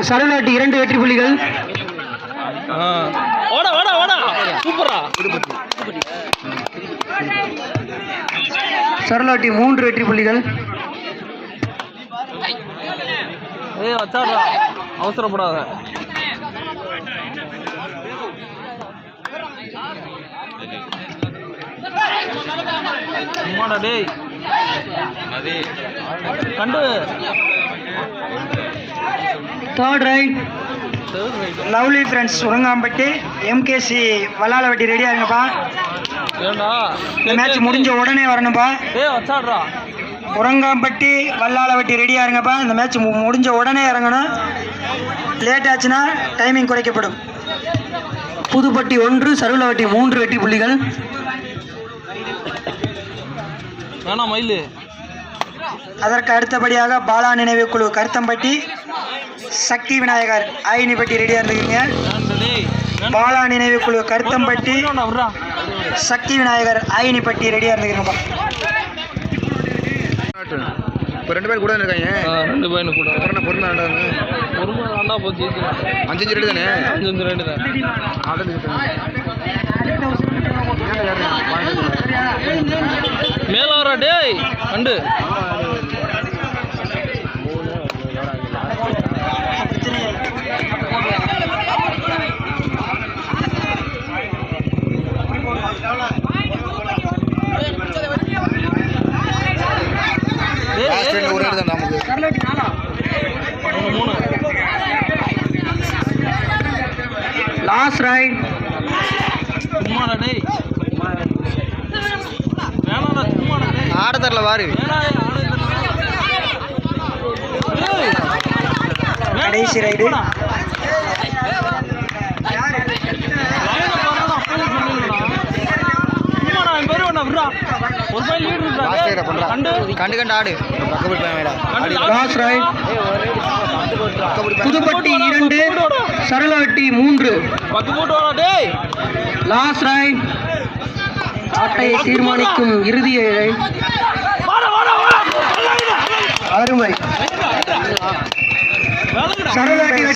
சரநாட்டி 2 வெற்றி புள்ளிகள். சரநாட்டி 3 வெற்றி புள்ளிகள். அவசரப்படாத. கண்டு third right lovely friends Urangampatti MKC Vallalavatti ரெடியா இருங்கப்பா. மேட்ச் முடிஞ்ச உடனே வரணும்ப்பா. உரங்காம்பட்டி வல்லாளவட்டி ரெடியா இருங்கப்பா. இந்த மேட்ச் முடிஞ்ச உடனே இறங்கணும். லேட் ஆச்சுன்னா டைமிங் குறைக்கப்படும். புதுப்பட்டி 1 சருளவட்டி 3 வெற்றி புள்ளிகள். அதற்கு அடுத்தபடியாக பாலா நினைவு குழு கருத்தம்பட்டி சக்தி விநாயகர் ஆயினிப்பட்டி ரெடியா இருந்துக்கிறீங்க. பாலா நினைவு குழு கருத்தம்பட்டி சக்தி விநாயகர் ஆயினிப்பட்டி ரெடியா இருந்துக்கிறீங்கப்பா. இப்போ 2 பேர் கூட இருக்காங்க. 2 பேர் கூட பொறுமை போச்சு. 5 ரேட்டு தானே. 5 ரேட்டு தான். மேல வர டேய் கண்டு லாஸ்ட் ரைட் ஆடத்தரல வாரு. கடைசி ரைடு கண்டு ஆடு. Last raid Puduppatti 2 Saralavatti 3. Last raid ஆட்டையை தீர்மானிக்கும் இறுதி ரைட். அருமை. சரளவட்டி